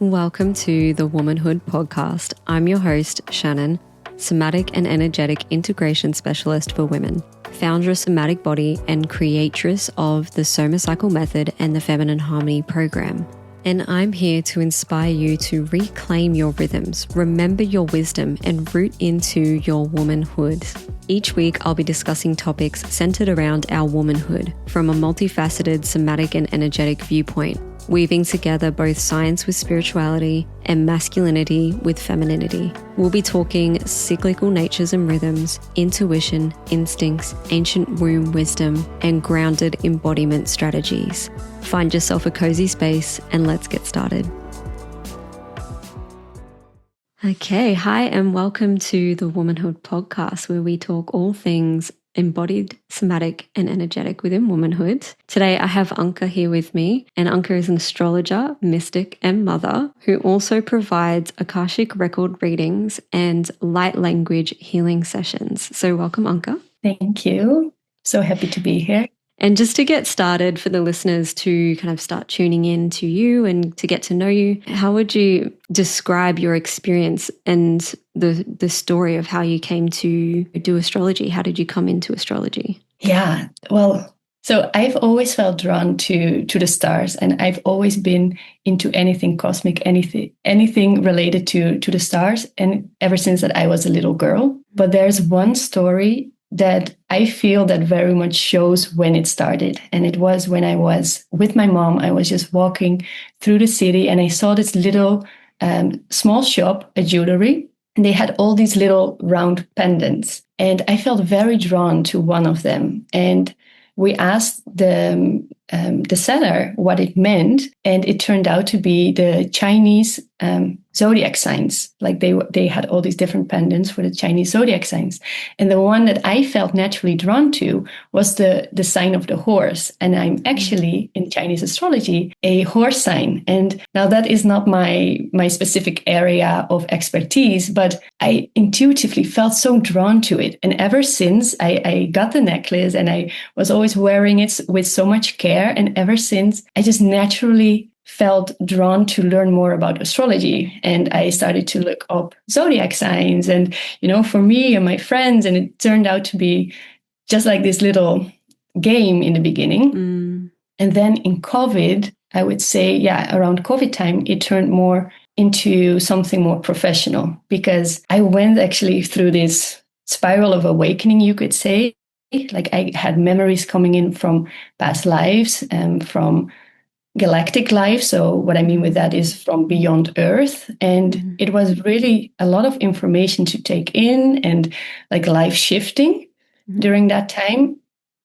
Welcome to the Womanhood podcast. I'm your host, Shannon, somatic and energetic integration specialist for women, Foundress of Somatic Body and Creatress of the SomaCycle method and the Feminine Harmony program. And I'm here to inspire you to reclaim your rhythms, remember your wisdom, and root into your womanhood. Each week, I'll be discussing topics centered around our womanhood from a multifaceted somatic and energetic viewpoint, weaving together both science with spirituality and masculinity with femininity. We'll be talking cyclical natures and rhythms, intuition, instincts, ancient womb wisdom, and grounded embodiment strategies. Find yourself a cozy space and let's get started. Okay, hi and welcome to the Womanhood podcast, where we talk all things embodied, somatic, and energetic within womanhood. Today I have Anke here with me, and Anke is an astrologer, mystic, and mother who also provides Akashic record readings and light language healing sessions. So welcome, Anke. Thank you. So happy to be here. And just to get started for the listeners to kind of start tuning in to you and to get to know you, how would you describe your experience and the story of how you came to do astrology? How did you come into astrology? Yeah, well, so I've always felt drawn to the stars, and I've always been into anything cosmic, anything related to the stars, and ever since that I was a little girl. But there's one story that I feel that very much shows when it started. And it was when I was with my mom. I was just walking through the city and I saw this little small shop, a jewelry, and they had all these little round pendants. And I felt very drawn to one of them. And we asked the seller what it meant, and it turned out to be the Chinese zodiac signs. Like they had all these different pendants for the Chinese zodiac signs, and the one that I felt naturally drawn to was the sign of the horse. And I'm actually in Chinese astrology a horse sign. And now that is not my specific area of expertise, but I intuitively felt so drawn to it. And ever since I got the necklace, and I was always wearing it with so much care. And ever since, I just naturally felt drawn to learn more about astrology. And I started to look up zodiac signs and, for me and my friends. And it turned out to be just like this little game in the beginning. And then in COVID, I would say, around COVID time, it turned more into something more professional, because I went actually through this spiral of awakening, you could say. Like I had memories coming in from past lives and from galactic life. So what I mean with that is from beyond Earth. And it was really a lot of information to take in, and like life shifting during that time.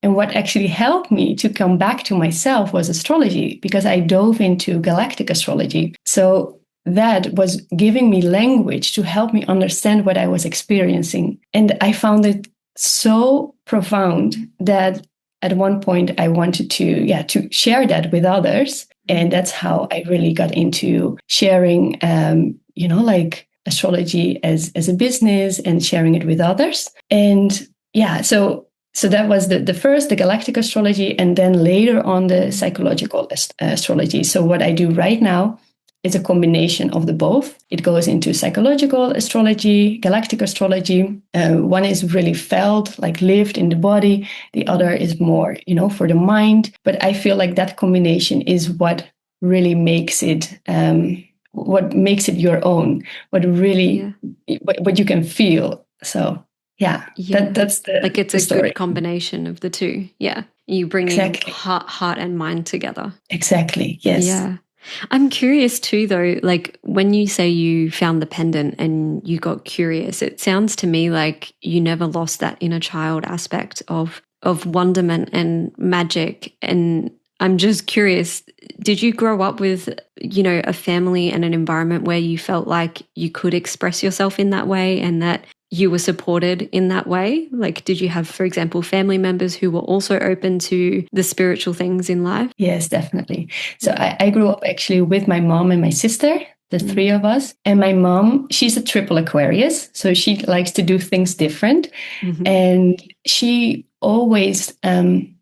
And what actually helped me to come back to myself was astrology, because I dove into galactic astrology. So that was giving me language to help me understand what I was experiencing. And I found it so profound that at one point I wanted to share that with others. And that's how I really got into sharing, like astrology as a business and sharing it with others. And so that was the first, the galactic astrology, and then later on the psychological astrology. So what I do right now is a combination of the both. It goes into psychological astrology, galactic astrology. One is really felt, like lived in the body. The other is more, for the mind. But I feel like that combination is what really makes it, what makes it your own, what you can feel. So that's the like it's the a story. good combination of the two. Yeah, you bring heart and mind together. Exactly. Yes. Yeah. I'm curious too, though, like when you say you found the pendant and you got curious, it sounds to me like you never lost that inner child aspect of wonderment and magic. And I'm just curious, did you grow up with, a family and an environment where you felt like you could express yourself in that way and that you were supported in that way? Like, did you have, for example, family members who were also open to the spiritual things in life? Yes, definitely. So I grew up actually with my mom and my sister, the three of us. And my mom, she's a triple Aquarius. So she likes to do things different. And she always,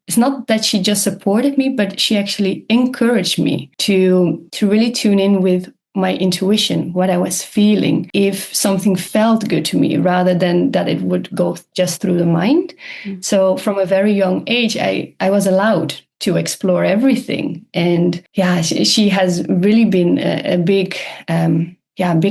it's not that she just supported me, but she actually encouraged me to really tune in with my intuition, what I was feeling, if something felt good to me, rather than that it would go just through the mind. So from a very young age, I was allowed to explore everything. And yeah, she has really been a big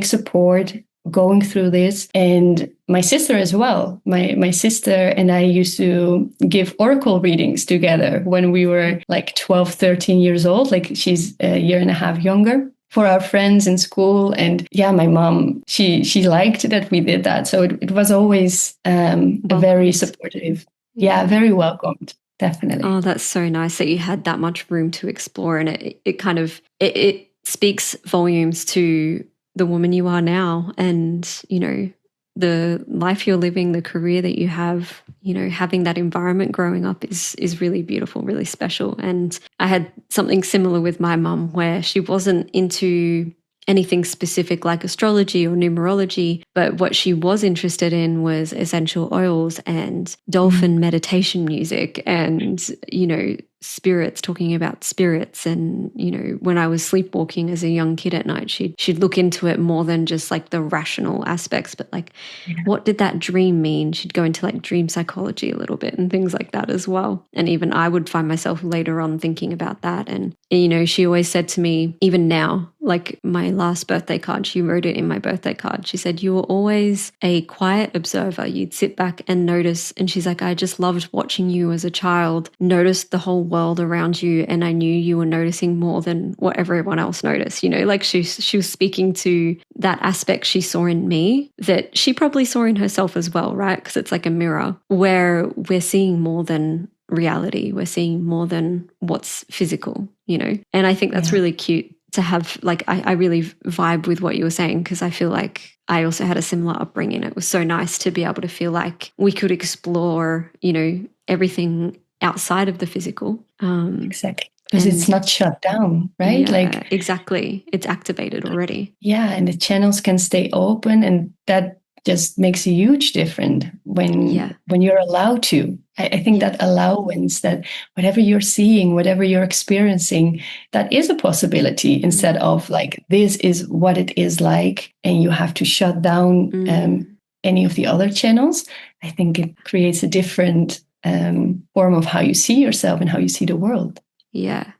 support going through this. And my sister as well. My sister and I used to give oracle readings together when we were like 12, 13 years old. Like she's a year and a half younger, for our friends in school. And yeah, my mom, she liked that we did that. So it was always very supportive. Yeah, very welcomed. Definitely. Oh, that's so nice that you had that much room to explore. And it kind of, it speaks volumes to the woman you are now, and, you know, the life you're living, the career that you have, you know, having that environment growing up is really beautiful, really special. And I had something similar with my mum, where she wasn't into anything specific like astrology or numerology, but what she was interested in was essential oils and dolphin meditation music and, you know, spirits, talking about spirits. And, you know, when I was sleepwalking as a young kid at night, she'd look into it more than just like the rational aspects, but like, what did that dream mean? She'd go into like dream psychology a little bit and things like that as well. And even I would find myself later on thinking about that. And, you know, she always said to me, even now, like my last birthday card, she wrote it in my birthday card. She said, you were always a quiet observer. You'd sit back and notice. And she's like, I just loved watching you as a child, notice the whole world around you. And I knew you were noticing more than what everyone else noticed. You know, like she was speaking to that aspect she saw in me that she probably saw in herself as well, right? Because it's like a mirror where we're seeing more than reality. We're seeing more than what's physical, you know? And I think that's really cute to have. Like, I really vibe with what you were saying, because I feel like I also had a similar upbringing. It was so nice to be able to feel like we could explore, you know, everything outside of the physical. Exactly. Because it's not shut down, right? Yeah, like exactly. It's activated already. Yeah, and the channels can stay open, and that just makes a huge difference when you're allowed to. I think that allowance, that whatever you're seeing, whatever you're experiencing, that is a possibility, instead of like, this is what it is like, and you have to shut down any of the other channels. I think it creates a different form of how you see yourself and how you see the world. Yeah.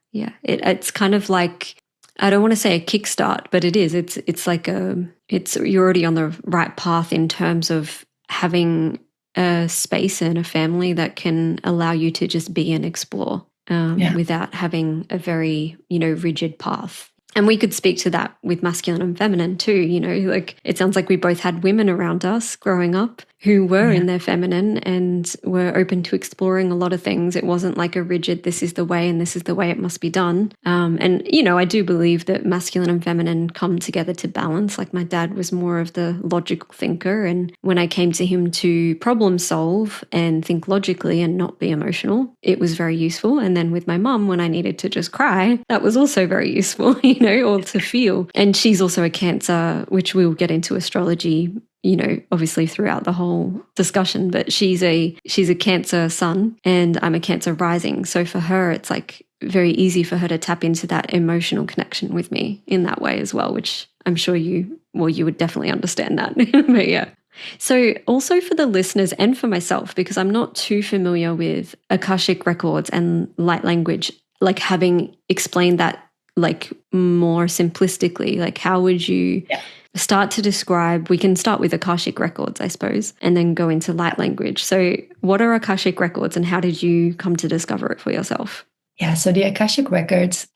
It's kind of like, I don't want to say a kickstart, but it is. It's like you're already on the right path in terms of having a space and a family that can allow you to just be and explore without having a very, you know, rigid path. And we could speak to that with masculine and feminine too, you know, like it sounds like we both had women around us growing up who were in their feminine and were open to exploring a lot of things. It wasn't like a rigid, this is the way and this is the way it must be done. And, you know, I do believe that masculine and feminine come together to balance. Like my dad was more of the logical thinker. And when I came to him to problem solve and think logically and not be emotional, it was very useful. And then with my mum, when I needed to just cry, that was also very useful, you know, or to feel. And she's also a Cancer, which we'll get into astrology, you know, obviously throughout the whole discussion, but she's a Cancer sun and I'm a Cancer rising. So for her, it's like very easy for her to tap into that emotional connection with me in that way as well, which I'm sure you would definitely understand that. But yeah. So also for the listeners and for myself, because I'm not too familiar with Akashic records and light language, like having explained that like more simplistically, like how would you start to describe? We can start with Akashic records, I suppose, and then go into light language. So what are Akashic records and how did you come to discover it for yourself? Yeah, so the Akashic records,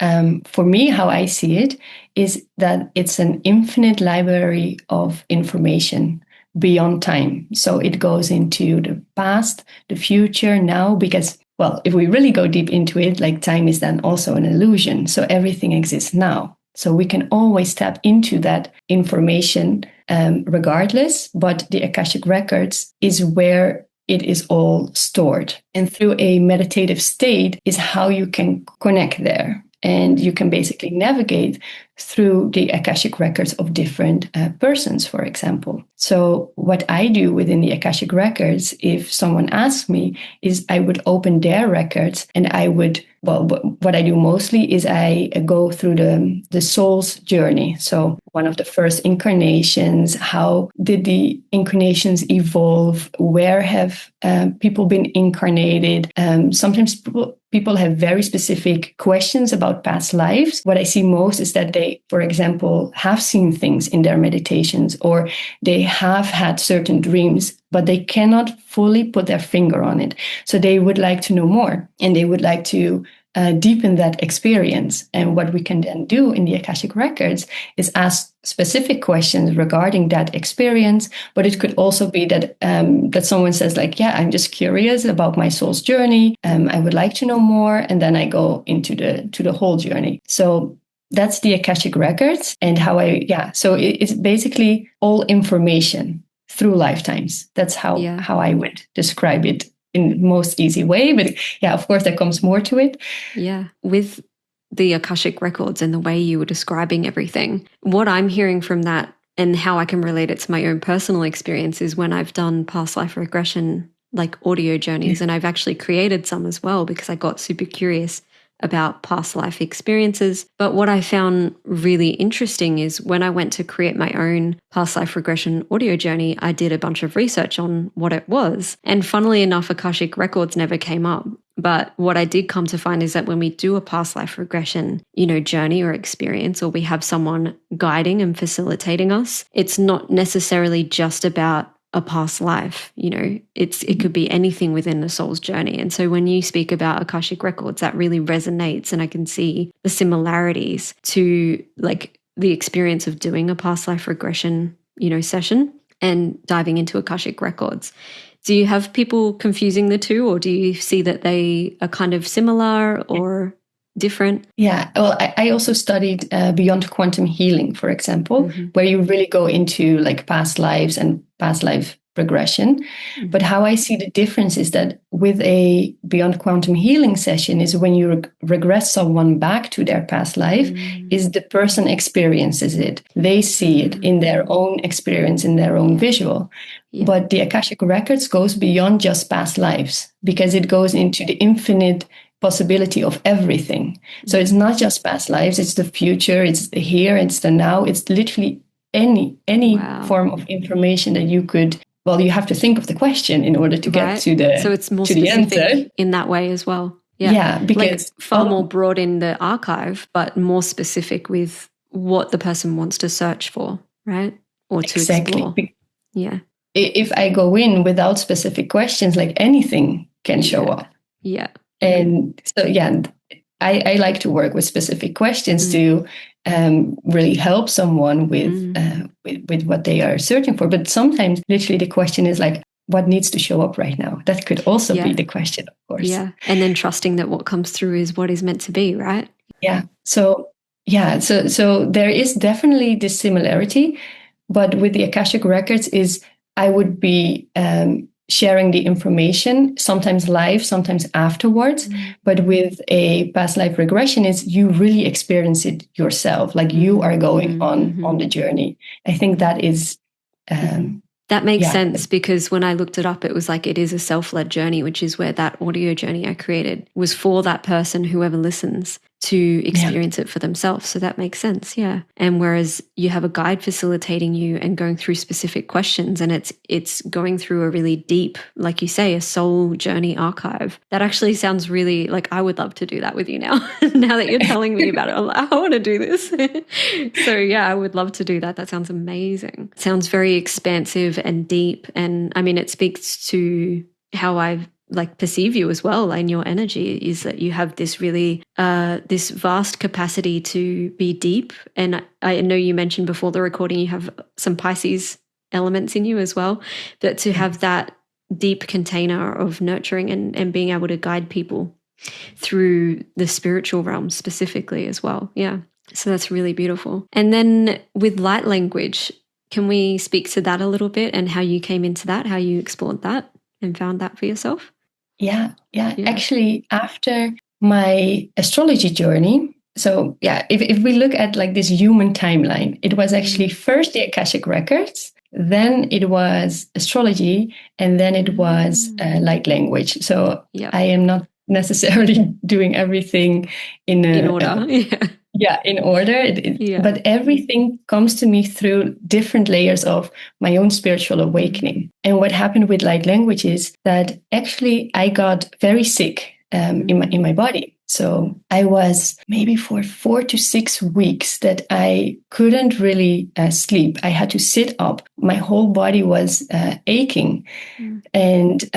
for me, how I see it, is that it's an infinite library of information beyond time. So it goes into the past, the future, now, because, well, if we really go deep into it, like time is then also an illusion. So everything exists now. So we can always tap into that information regardless, but the Akashic records is where it is all stored. And through a meditative state is how you can connect there. And you can basically navigate through the Akashic records of different persons, for example. So what I do within the Akashic records, if someone asks me, is I would open their records and I would what I do mostly is I go through the soul's journey. So one of the first incarnations, how did the incarnations evolve? Where have people been incarnated? Sometimes people have very specific questions about past lives. What I see most is that they, for example, have seen things in their meditations, or they have had certain dreams, but they cannot fully put their finger on it. So they would like to know more, and they would like to deepen that experience. And what we can then do in the Akashic records is ask specific questions regarding that experience. But it could also be that that someone says like, yeah, I'm just curious about my soul's journey. I would like to know more. And then I go into the whole journey. So that's the Akashic records, and how so it's basically all information through lifetimes. That's how I would describe it in the most easy way. But yeah, of course, there comes more to it. Yeah. With the Akashic records and the way you were describing everything, what I'm hearing from that and how I can relate it to my own personal experience is when I've done past life regression, like audio journeys, and I've actually created some as well because I got super curious about past life experiences. But what I found really interesting is when I went to create my own past life regression audio journey, I did a bunch of research on what it was. And funnily enough, Akashic records never came up. But what I did come to find is that when we do a past life regression, journey or experience, or we have someone guiding and facilitating us, it's not necessarily just about a past life. It could be anything within the soul's journey. And so when you speak about Akashic records, that really resonates, and I can see the similarities to like the experience of doing a past life regression, session and diving into Akashic records. Do you have people confusing the two, or do you see that they are kind of similar or different? Yeah, well, I also studied Beyond Quantum Healing, for example, where you really go into like past lives and past life regression. But how I see the difference is that with a Beyond Quantum Healing session is when you regress someone back to their past life, is the person experiences it. They see it in their own experience, in their own visual. Yeah. But the Akashic records goes beyond just past lives, because it goes into the infinite possibility of everything. So it's not just past lives, it's the future, it's the here, it's the now, it's literally any form of information that you could, well, you have to think of the question in order to get to the so it's more to the answer in that way as well. Yeah, because like far more broad in the archive, but more specific with what the person wants to search for, right? Or to explore. Yeah. If I go in without specific questions, like anything can show up. Yeah. And so, I like to work with specific questions to really help someone with what they are searching for. But sometimes literally the question is like, what needs to show up right now? That could also be the question, of course. Yeah. And then trusting that what comes through is what is meant to be, right? Yeah. So there is definitely this similarity, but with the Akashic records is I would be sharing the information, sometimes live, sometimes afterwards. But with a past life regression is you really experience it yourself, like you are going on the journey. I think that is... that makes sense, because when I looked it up, it was like it is a self-led journey, which is where that audio journey I created was for that person, whoever listens, to experience it for themselves. So that makes sense, yeah. And whereas you have a guide facilitating you and going through specific questions, and it's going through a really deep, like you say, a soul journey archive. That actually sounds really like I would love to do that with you now. Now that you're telling me about it, I'm like, I want to do this. So yeah, I would love to do that. That sounds amazing. It sounds very expansive and deep. And I mean, it speaks to how I've perceive you as well, and your energy is that you have this really this vast capacity to be deep. And I know you mentioned before the recording you have some Pisces elements in you as well, but to have that deep container of nurturing and being able to guide people through the spiritual realm specifically as well. Yeah, so that's really beautiful. And then with light language, can we speak to that a little bit and how you came into that, how you explored that and found that for yourself? Yeah. Actually, after my astrology journey, so if we look at like this human timeline, it was actually first the Akashic records, then it was astrology, and then it was light language. So I am not necessarily doing everything in order. In order. But everything comes to me through different layers of my own spiritual awakening. And what happened with light language is that actually I got very sick in my body. So I was maybe for 4 to 6 weeks that I couldn't really sleep. I had to sit up. My whole body was aching. And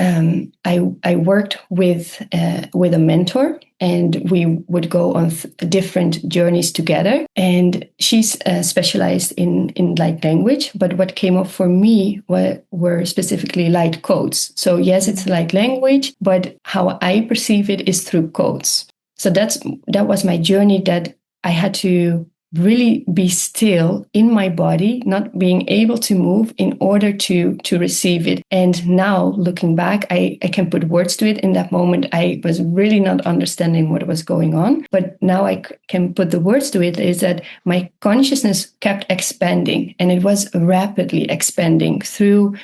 I worked with a mentor, and we would go on different journeys together. And she's specialized in light language. But what came up for me were specifically light codes. So yes, it's light language, but how I perceive it is through codes. So that was my journey, that I had to really be still in my body, not being able to move in order to receive it. And now looking back, I can put words to it. In that moment, I was really not understanding what was going on. But now I can put the words to it, is that my consciousness kept expanding, and it was rapidly expanding through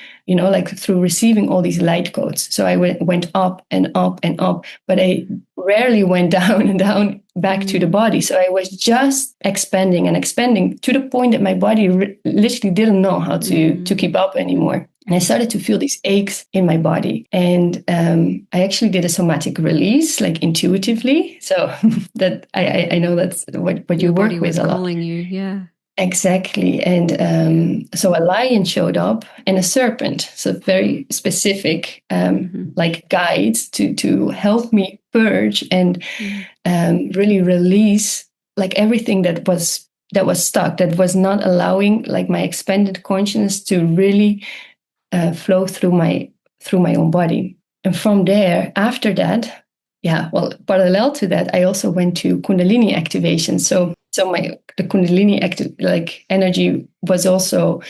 through receiving all these light codes. So I went up and up and up, but I rarely went down and down back to the body. So I was just expanding and expanding to the point that my body literally didn't know how to keep up anymore. And I started to feel these aches in my body. And I actually did a somatic release, like intuitively. So that I know that's what you work with a lot. Calling you, yeah. Exactly. And so a lion showed up and a serpent. So very specific like guides to help me purge and really release like everything that was stuck, that was not allowing like my expanded consciousness to really flow through my own body. And from there, after that, parallel to that, I also went to Kundalini activation. So the Kundalini energy was also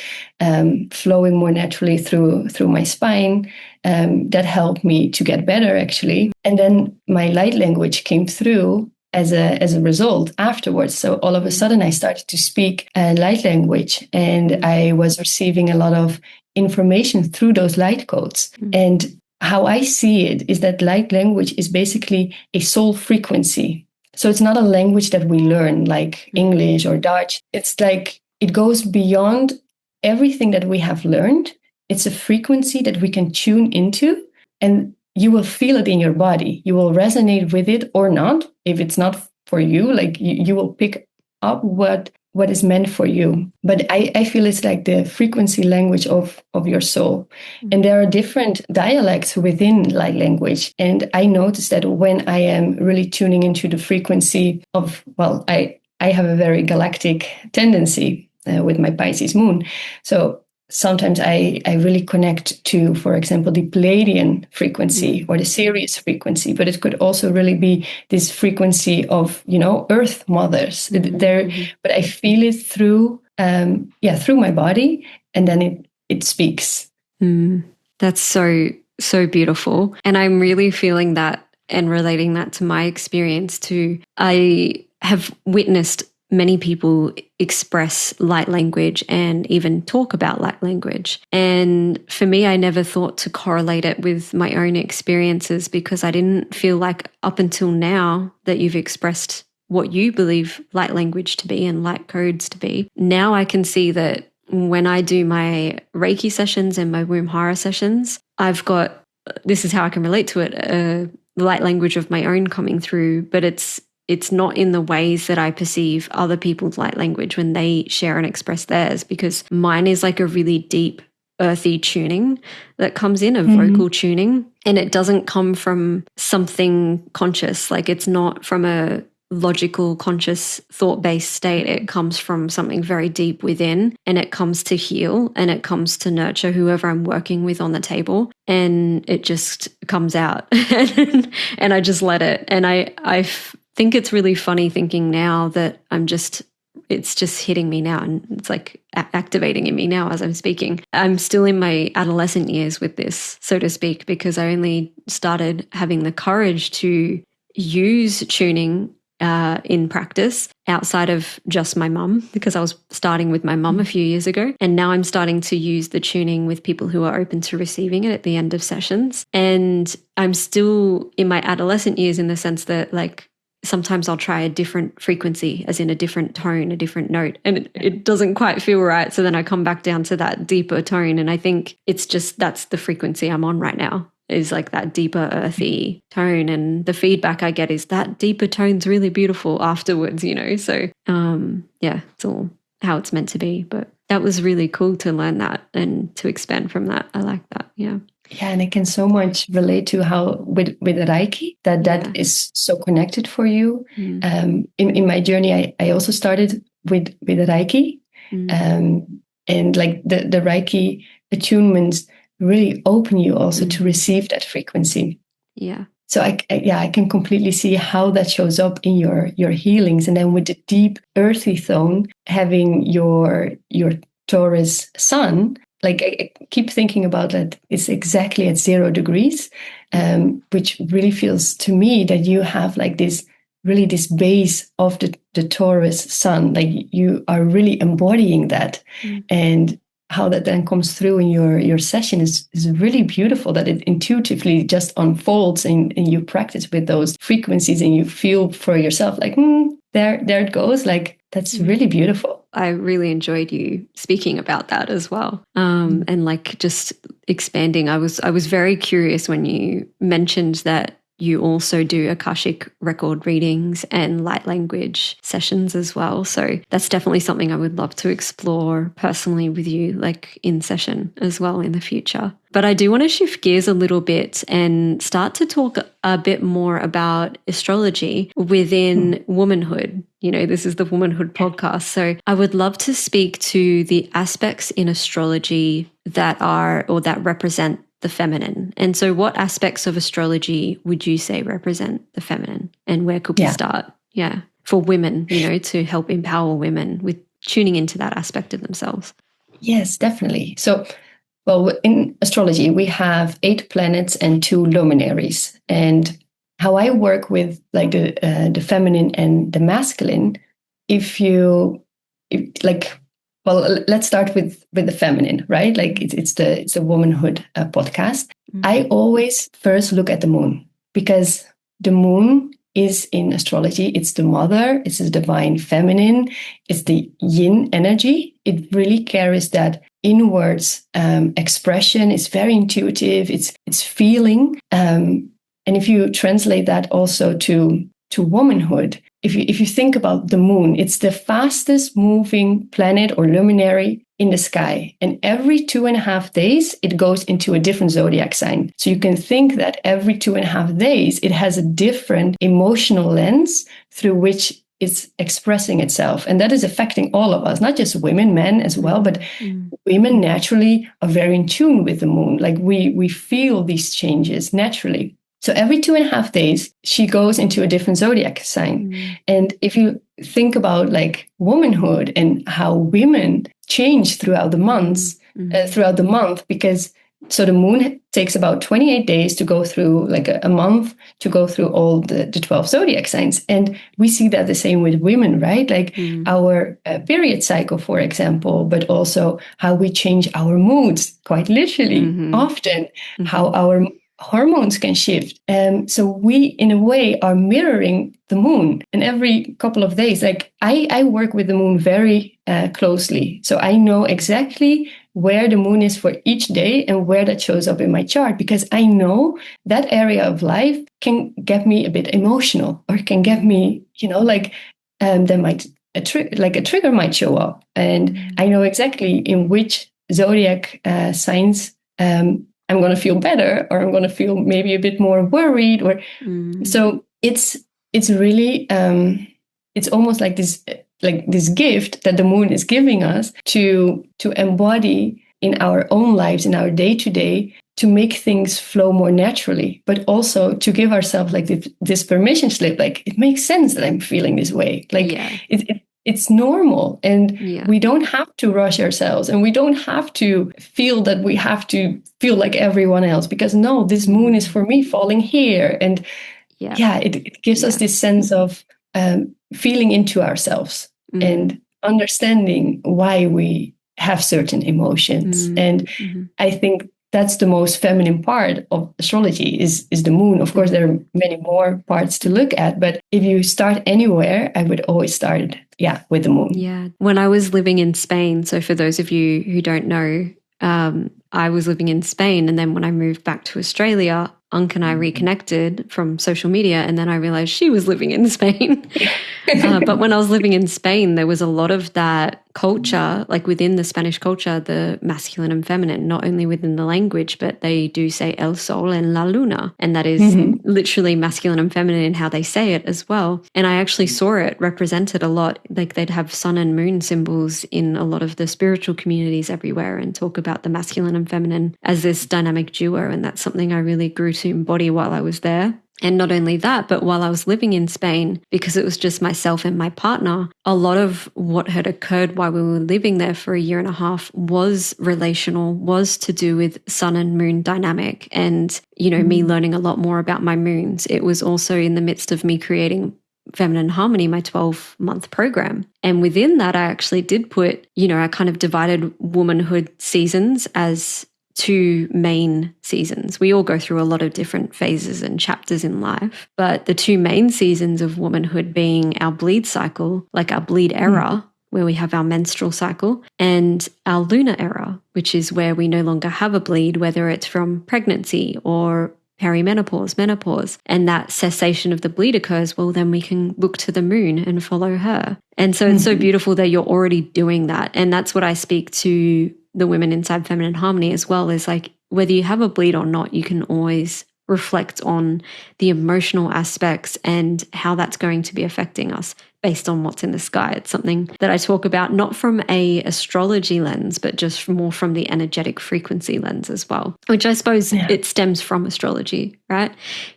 flowing more naturally through my spine. That helped me to get better, actually. And then my light language came through as a result afterwards. So all of a sudden, I started to speak light language, and I was receiving a lot of information through those light codes. And how I see it is that light language is basically a soul frequency. So it's not a language that we learn like English or Dutch. It's like it goes beyond everything that we have learned. It's a frequency that we can tune into, and you will feel it in your body. You will resonate with it or not. If it's not for you, like you will pick up what is meant for you. But I feel it's like the frequency language of your soul. And there are different dialects within light language. And I noticed that when I am really tuning into the frequency of, I have a very galactic tendency with my Pisces moon. So sometimes I really connect to, for example, the Pleiadian frequency or the Sirius frequency, but it could also really be this frequency of, Earth mothers. But I feel it through my body, and then it speaks. That's so beautiful. And I'm really feeling that and relating that to my experience too. I have witnessed many people express light language and even talk about light language. And for me, I never thought to correlate it with my own experiences, because I didn't feel like up until now that you've expressed what you believe light language to be and light codes to be. Now I can see that when I do my Reiki sessions and my womb hara sessions, I've got, this is how I can relate to it, the light language of my own coming through, but it's not in the ways that I perceive other people's light language when they share and express theirs, because mine is like a really deep, earthy tuning that comes in, a vocal tuning, and it doesn't come from something conscious. Like it's not from a logical, conscious, thought-based state. It comes from something very deep within, and it comes to heal, and it comes to nurture whoever I'm working with on the table, and it just comes out and I just let it. And I think it's really funny thinking now that it's just hitting me now, and it's like activating in me now as I'm speaking. I'm still in my adolescent years with this, so to speak, because I only started having the courage to use tuning in practice outside of just my mum, because I was starting with my mum a few years ago. And now I'm starting to use the tuning with people who are open to receiving it at the end of sessions. And I'm still in my adolescent years in the sense that like sometimes I'll try a different frequency, as in a different tone, a different note, and it doesn't quite feel right. So then I come back down to that deeper tone. And I think it's just that's the frequency I'm on right now, is like that deeper earthy tone. And the feedback I get is that deeper tone's really beautiful afterwards, you know? So yeah, it's all how it's meant to be. But that was really cool to learn that and to expand from that. I like that. Yeah. Yeah, and I can so much relate to how with the Reiki that is so connected for you. In my journey, I also started with the Reiki, and like the Reiki attunements really open you also to receive that frequency. Yeah. So I can completely see how that shows up in your healings, and then with the deep earthy tone, having your Taurus sun. Like I keep thinking about that it's exactly at 0 degrees, which really feels to me that you have like this base of the Taurus sun, like you are really embodying that. And how that then comes through in your session is really beautiful, that it intuitively just unfolds and you practice with those frequencies and you feel for yourself like, there it goes. Like that's really beautiful. I really enjoyed you speaking about that as well. And like just expanding. I was very curious when you mentioned that you also do Akashic record readings and light language sessions as well. So that's definitely something I would love to explore personally with you, like in session as well in the future. But I do want to shift gears a little bit and start to talk a bit more about astrology within womanhood. You know, this is the Womanhood podcast. So I would love to speak to the aspects in astrology that are or that represent the feminine. And so what aspects of astrology would you say represent the feminine, and where could we start? Yeah. For women, you know, to help empower women with tuning into that aspect of themselves. Yes, definitely. So, well, in astrology, we have 8 planets and 2 luminaries. And how I work with like the feminine and the masculine, well, let's start with the feminine, right? Like it's the Womanhood podcast. I always first look at the moon, because the moon is in astrology. It's the mother. It's the divine feminine. It's the yin energy. It really carries that inwards expression. It's very intuitive. It's feeling. And if you translate that also to womanhood, if you think about the moon, it's the fastest moving planet or luminary in the sky. And every 2.5 days, it goes into a different zodiac sign. So you can think that every 2.5 days, it has a different emotional lens through which it's expressing itself. And that is affecting all of us, not just women, men as well, but women naturally are very in tune with the moon. Like we feel these changes naturally. So every 2.5 days, she goes into a different zodiac sign. And if you think about like womanhood and how women change throughout the month, because so the moon takes about 28 days to go through, like a month to go through all the 12 zodiac signs. And we see that the same with women, right? Like our period cycle, for example, but also how we change our moods quite literally often, how our hormones can shift. So we, in a way, are mirroring the moon. And every couple of days, like I work with the moon very closely. So I know exactly where the moon is for each day and where that shows up in my chart, because I know that area of life can get me a bit emotional, or can get me, like there might a trigger might show up. And I know exactly in which zodiac signs I'm going to feel better, or I'm going to feel maybe a bit more worried, or so it's really it's almost like this gift that the moon is giving us to embody in our own lives, in our day-to-day, to make things flow more naturally, but also to give ourselves like this permission slip, like it makes sense that I'm feeling this way, like it's normal, and we don't have to rush ourselves, and we don't have to feel that we have to feel like everyone else, because no, this moon is for me falling here. And it gives us this sense of feeling into ourselves and understanding why we have certain emotions. And I think that's the most feminine part of astrology is the moon. Of course, there are many more parts to look at, but if you start anywhere, I would always start, with the moon. Yeah. When I was living in Spain, so for those of you who don't know, I was living in Spain, and then when I moved back to Australia, Anke and I reconnected from social media, and then I realized she was living in Spain. But when I was living in Spain, there was a lot of that culture, like within the Spanish culture, the masculine and feminine, not only within the language, but they do say el sol and la luna. And that is literally masculine and feminine in how they say it as well. And I actually saw it represented a lot. Like they'd have sun and moon symbols in a lot of the spiritual communities everywhere and talk about the masculine and feminine as this dynamic duo. And that's something I really grew to embody while I was there. And not only that, but while I was living in Spain, because it was just myself and my partner, a lot of what had occurred while we were living there for a year and a half was relational, was to do with sun and moon dynamic and, me learning a lot more about my moons. It was also in the midst of me creating Feminine Harmony, my 12-month program. And within that, I actually did put, I kind of divided womanhood seasons as 2 main seasons. We all go through a lot of different phases and chapters in life, but the 2 main seasons of womanhood being our bleed cycle, like our bleed era, where we have our menstrual cycle, and our lunar era, which is where we no longer have a bleed, whether it's from pregnancy or perimenopause, menopause, and that cessation of the bleed occurs, well, then we can look to the moon and follow her. And so it's so beautiful that you're already doing that. And that's what I speak to the women inside Feminine Harmony as well, is like whether you have a bleed or not, you can always reflect on the emotional aspects and how that's going to be affecting us based on what's in the sky. It's something that I talk about not from a astrology lens, but just more from the energetic frequency lens as well, which I suppose it stems from astrology, right?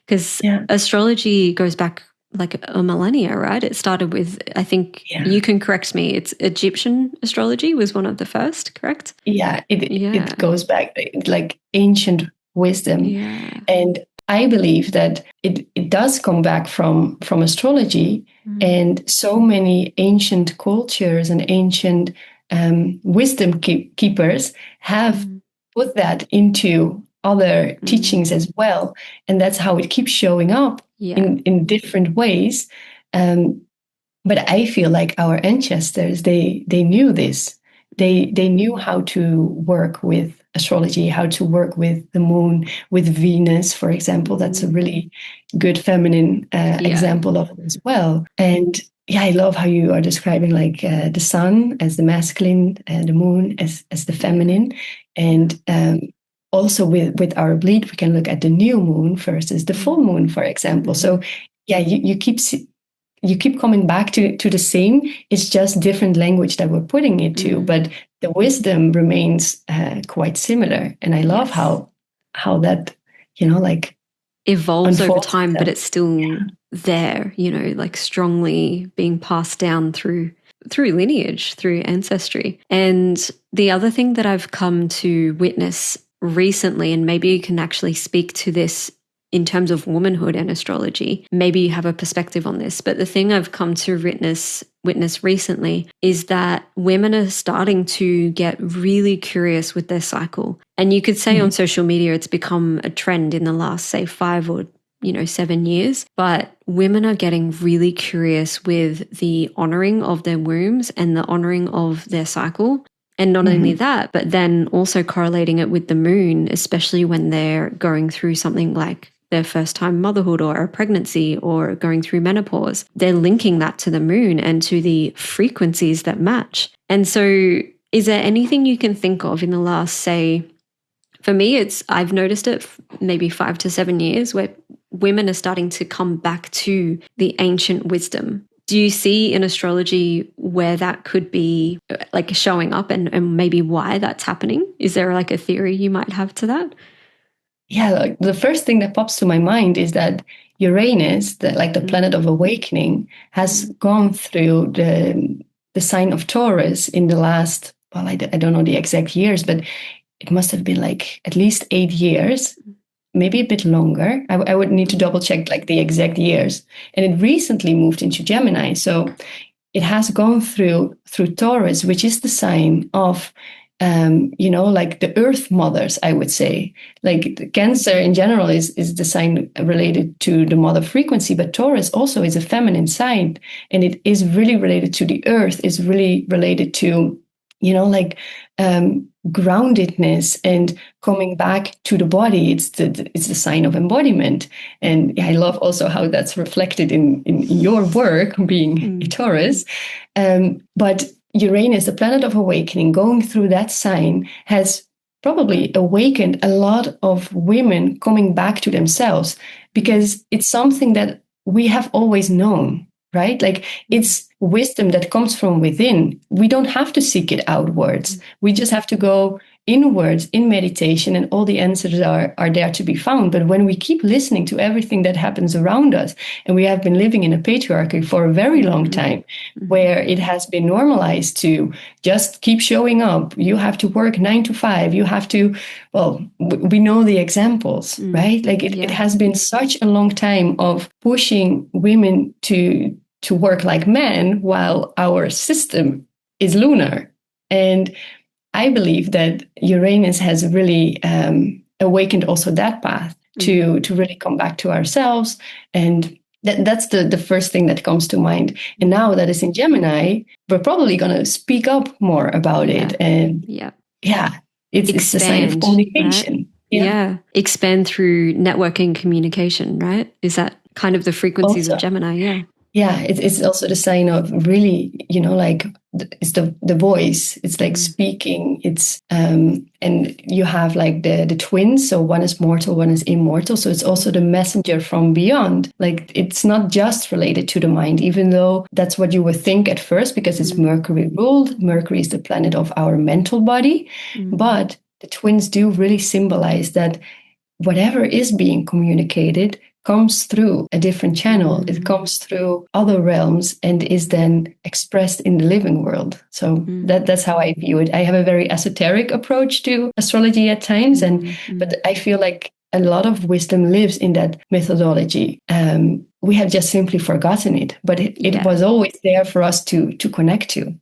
Because astrology goes back like a millennia, right? It started with, I think you can correct me, it's Egyptian astrology was one of the first, correct? Yeah, it goes back like ancient wisdom. Yeah. And I believe that it does come back from astrology, and so many ancient cultures and ancient wisdom keepers have put that into other teachings as well. And that's how it keeps showing up in different ways. But I feel like our ancestors, they knew this. They knew how to work with astrology, how to work with the moon, with Venus, for example. That's a really good feminine example of it as well. And I love how you are describing like the sun as the masculine and the moon as the feminine. And also with our bleed, we can look at the new moon versus the full moon, for example. So you keep coming back to the same. It's just different language that we're putting it to, but the wisdom remains quite similar. And I love how that, like evolves over time, but it's still there, like strongly being passed down through lineage, through ancestry. And the other thing that I've come to witness recently, and maybe you can actually speak to this in terms of womanhood and astrology, maybe you have a perspective on this, but the thing I've come to witness recently is that women are starting to get really curious with their cycle. And you could say on social media, it's become a trend in the last, say, 5 or 7 years, but women are getting really curious with the honoring of their wombs and the honoring of their cycle. And not only that, but then also correlating it with the moon, especially when they're going through something like their first time motherhood or a pregnancy or going through menopause. They're linking that to the moon and to the frequencies that match. And so is there anything you can think of in the last, say, for me, I've noticed it maybe 5 to 7 years where women are starting to come back to the ancient wisdom. Do you see in astrology where that could be like showing up and maybe why that's happening? Is there like a theory you might have to that? Yeah, like the first thing that pops to my mind is that Uranus, the planet of awakening, has gone through the sign of Taurus in the last, I don't know the exact years, but it must have been like at least 8 years. maybe a bit longer. I would need to double check like the exact years. And it recently moved into Gemini. So it has gone through Taurus, which is the sign of like the earth mothers, I would say. Like the Cancer in general is the sign related to the mother frequency, but Taurus also is a feminine sign, and it is really related to the earth, is really related to, groundedness and coming back to the body. It's the sign of embodiment. And I love also how that's reflected in your work, being a Taurus. But Uranus, the planet of awakening, going through that sign has probably awakened a lot of women coming back to themselves, because it's something that we have always known, right? Like it's wisdom that comes from within. We don't have to seek it outwards. We just have to go inwards in meditation, and all the answers are there to be found. But when we keep listening to everything that happens around us, and we have been living in a patriarchy for a very long time, where it has been normalized to just keep showing up. You have to work 9 to 5. You have to, we know the examples, right? Like it has been such a long time of pushing women to work like men, while our system is lunar. And I believe that Uranus has really awakened also that path to really come back to ourselves. And that's the first thing that comes to mind. And now that it's in Gemini, we're probably going to speak up more about it. And it's the sign of communication. Right? Expand through networking communication, right? Is that kind of the frequencies also of Gemini? Yeah, it's also the sign of really, it's the voice. It's like speaking. It's and you have like the twins. So one is mortal, one is immortal. So it's also the messenger from beyond. Like it's not just related to the mind, even though that's what you would think at first, because it's Mercury ruled. Mercury is the planet of our mental body, but the twins do really symbolize that whatever is being communicated comes through a different channel. It comes through other realms and is then expressed in the living world. So that's how I view it. I have a very esoteric approach to astrology at times, but I feel like a lot of wisdom lives in that methodology. We have just simply forgotten it, but it was always there for us to connect to.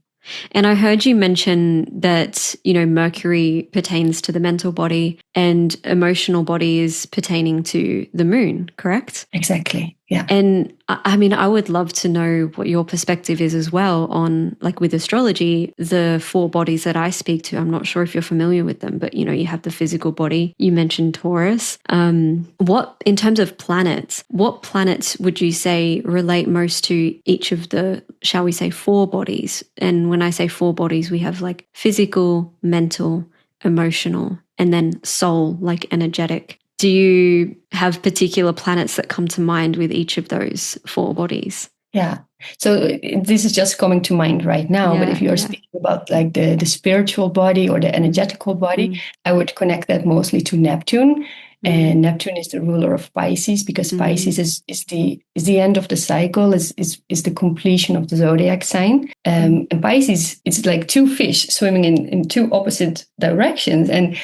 And I heard you mention that, Mercury pertains to the mental body and emotional body is pertaining to the moon, correct? Exactly. Yeah. And I mean, I would love to know what your perspective is as well on, like with astrology, the 4 bodies that I speak to. I'm not sure if you're familiar with them, but you have the physical body. You mentioned Taurus. What, in terms of planets, what planets would you say relate most to each of the, shall we say, 4 bodies? And when I say 4 bodies, we have like physical, mental, emotional, and then soul, like energetic. Do you have particular planets that come to mind with each of those 4 bodies? Yeah. So this is just coming to mind right now. But if you're speaking about like the spiritual body or the energetical body, I would connect that mostly to Neptune. And Neptune is the ruler of Pisces, because Pisces is the end of the cycle, is the completion of the zodiac sign. And Pisces, it's like 2 fish swimming in 2 opposite directions. And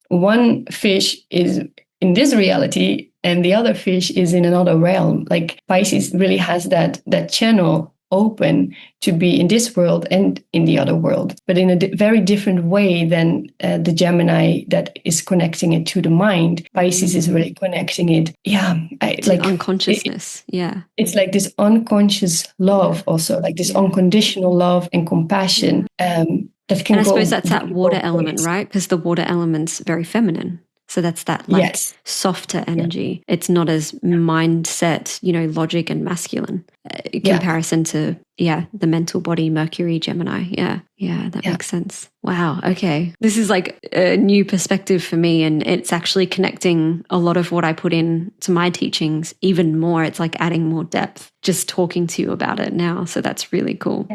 one fish is in this reality and the other fish is in another realm. Like Pisces really has that channel open to be in this world and in the other world, but in a very different way than the Gemini that is connecting it to the mind. Pisces is really connecting it. It's like unconsciousness. It's like this unconscious love, also like this unconditional love and compassion. That can. And I suppose that's that water element, right? Because the water element's very feminine. So that's that like softer energy. It's not as mindset, logic and masculine in comparison to, the mental body, Mercury, Gemini. That makes sense. Wow. Okay. This is like a new perspective for me, and it's actually connecting a lot of what I put in to my teachings even more. It's like adding more depth just talking to you about it now. So that's really cool.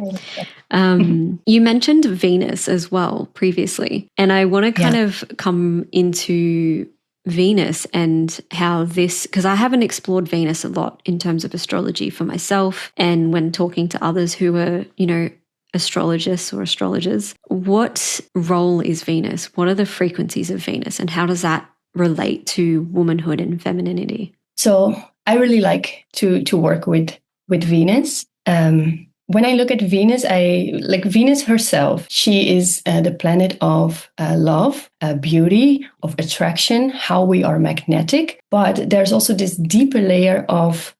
You mentioned Venus as well previously, and I want to kind of come into Venus and how this, because I haven't explored Venus a lot in terms of astrology for myself, and when talking to others who are, astrologists or astrologers, what role is Venus? What are the frequencies of Venus, and how does that relate to womanhood and femininity? So I really like to work with Venus. When I look at Venus, I like Venus herself. She is the planet of love, beauty, of attraction, how we are magnetic. But there's also this deeper layer of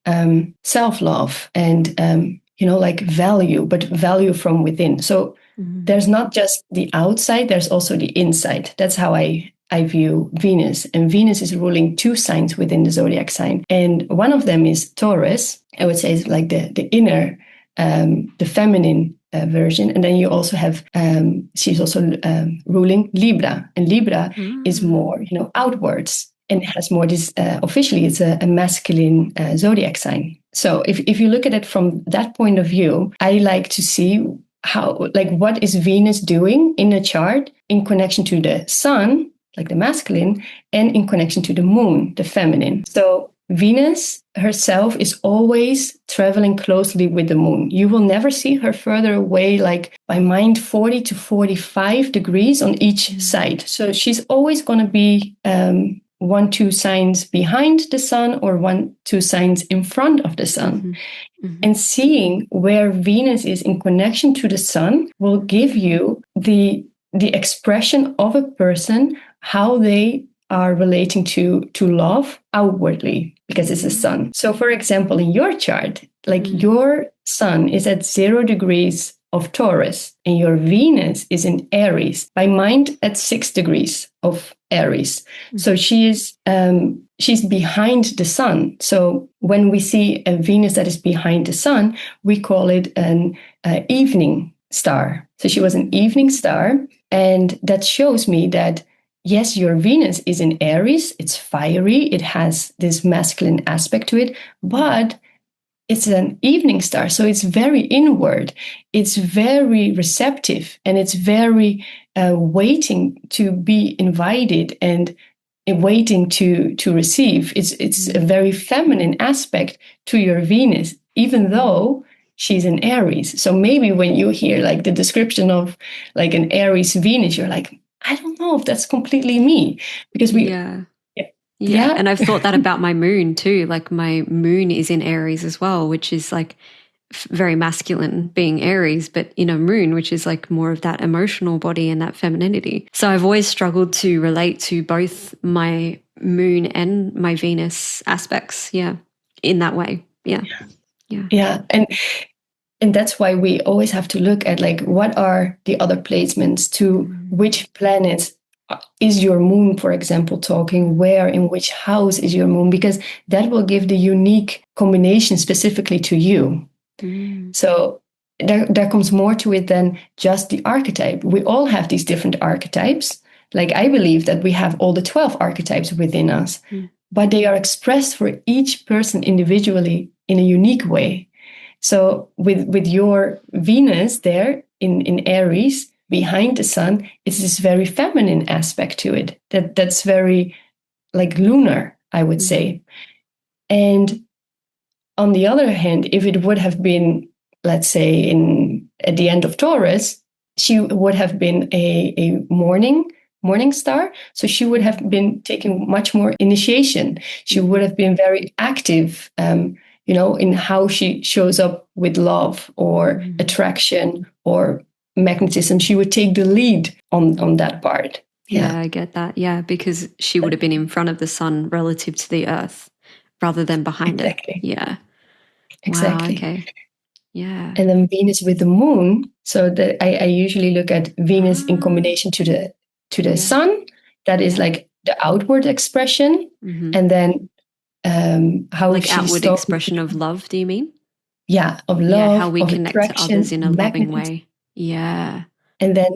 self-love and, like value, but value from within. So there's not just the outside, there's also the inside. That's how I view Venus. And Venus is ruling 2 signs within the zodiac sign. And one of them is Taurus. I would say it's like the inner, the feminine version. And then you also have, she's also ruling Libra. And Libra is more, outwards. And it has more this, officially, it's a masculine zodiac sign. So if you look at it from that point of view, I like to see how, like, what is Venus doing in a chart in connection to the sun, like the masculine, and in connection to the moon, the feminine. So Venus herself is always traveling closely with the moon. You will never see her further away, like by mind 40 to 45 degrees on each side. So she's always going to be 1-2 signs behind the sun or 1-2 signs in front of the sun. And seeing where Venus is in connection to the sun will give you the expression of a person, how they are relating to love outwardly, because it's a sun. So for example, in your chart, like your sun is at 0 degrees of Taurus and your Venus is in Aries, by mind at 6 degrees of Aries. So she's behind the sun. So when we see a Venus that is behind the sun, we call it an evening star. So she was an evening star. And that shows me that, yes, your Venus is in Aries. It's fiery. It has this masculine aspect to it, but it's an evening star. So it's very inward. It's very receptive, and it's very waiting to be invited and waiting to receive. It's a very feminine aspect to your Venus, even though she's in Aries. So maybe when you hear like the description of like an Aries Venus, you're like, I don't know if that's completely me, because Yeah. And I've thought that about my moon too. Like my moon is in Aries as well, which is like very masculine, being Aries, but in a moon, which is like more of that emotional body and that femininity. So I've always struggled to relate to both my moon and my Venus aspects. Yeah. In that way. Yeah. Yeah. And that's why we always have to look at like, what are the other placements to which planets is your moon, for example, talking, where in which house is your moon, because that will give the unique combination specifically to you. So there comes more to it than just the archetype. We all have these different archetypes. Like I believe that we have all the 12 archetypes within us, but they are expressed for each person individually in a unique way. So with your Venus there in Aries, behind the sun, it's this very feminine aspect to it. That's very like lunar, I would say. And on the other hand, if it would have been, let's say, at the end of Taurus, she would have been a morning star. So she would have been taking much more initiation. She would have been very active, in how she shows up with love or attraction or magnetism. She would take the lead on that part. Yeah, I get that. Yeah, because she would have been in front of the sun relative to the earth rather than behind it. Yeah. Exactly. Wow, okay. Yeah. And then Venus with the moon. So that I usually look at Venus in combination to the sun. That is like the outward expression. And then how like outward expression of love, do you mean? Yeah, of love. Yeah, how we connect to others in a loving way. Yeah. And then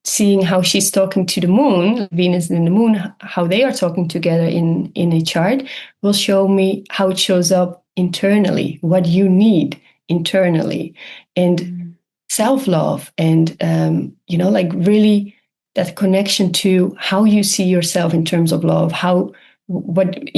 seeing how she's talking to the moon, Venus and the moon, how they are talking together in a chart will show me how it shows up internally, what you need internally, and self-love, and like really that connection to how you see yourself in terms of love, what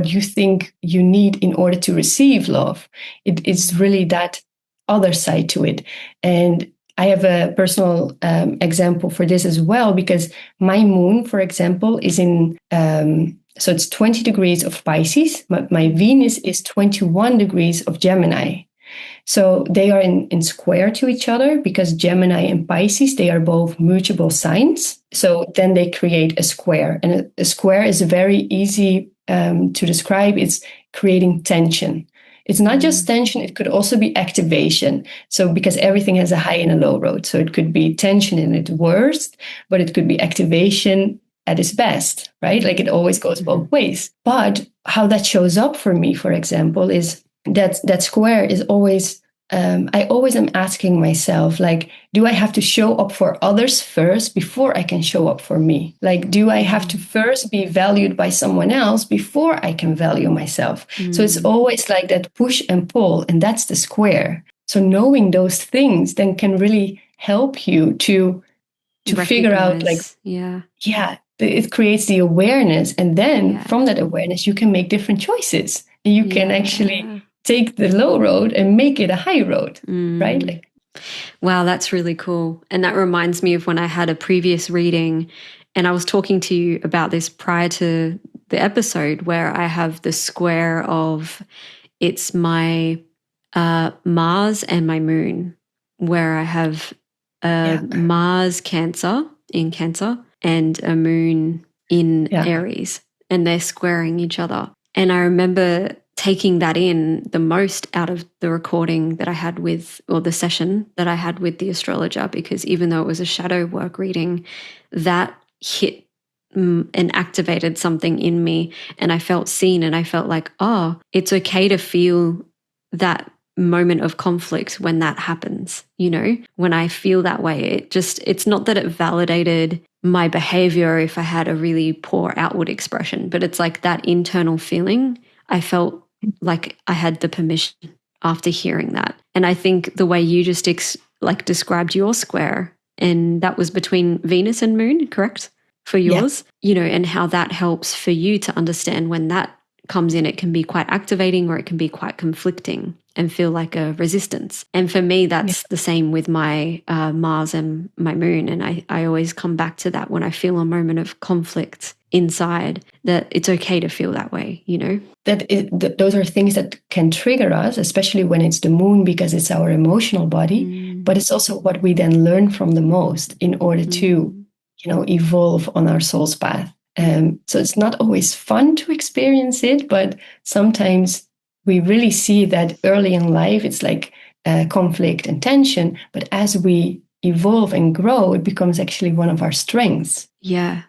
you think you need in order to receive love. It's really that other side to it. And I have a personal example for this as well, because my moon, for example, is in, so it's 20 degrees of Pisces, but my Venus is 21 degrees of Gemini. So they are in square to each other, because Gemini and Pisces, they are both mutable signs. So then they create a square. And a square is very easy to describe. It's creating tension. It's not just tension, it could also be activation. So because everything has a high and a low road. So it could be tension in its worst, but it could be activation at its best, right? Like it always goes both ways. But how that shows up for me, for example, is that square is always, I always am asking myself, like, do I have to show up for others first before I can show up for me? Like, do I have to first be valued by someone else before I can value myself? So it's always like that push and pull, and that's the square. So knowing those things then can really help you to figure out, like, it creates the awareness. And then from that awareness, you can make different choices. You can actually take the low road and make it a high road, right? Like, wow, that's really cool. And that reminds me of when I had a previous reading, and I was talking to you about this prior to the episode, where I have the square of, it's my Mars and my moon, where I have Mars in Cancer and a moon in Aries, and they're squaring each other. And I remember taking that in the most out of the recording that I had with, or the session that I had with the astrologer, because even though it was a shadow work reading, that hit and activated something in me, and I felt seen, and I felt like, oh, it's okay to feel that moment of conflict when that happens. You know, when I feel that way, it's not that it validated my behavior if I had a really poor outward expression, but it's like that internal feeling. I felt like I had the permission after hearing that. And I think the way you just described your square, and that was between Venus and Moon, correct? For yours, you know, and how that helps for you to understand when that comes in, it can be quite activating or it can be quite conflicting and feel like a resistance. And for me, that's the same with my Mars and my moon. And I always come back to that when I feel a moment of conflict inside, that it's okay to feel that way, you know? Those are things that can trigger us, especially when it's the moon, because it's our emotional body, but it's also what we then learn from the most in order to, you know, evolve on our soul's path. So it's not always fun to experience it, but sometimes we really see that early in life, it's like conflict and tension. But as we evolve and grow, it becomes actually one of our strengths. Yeah.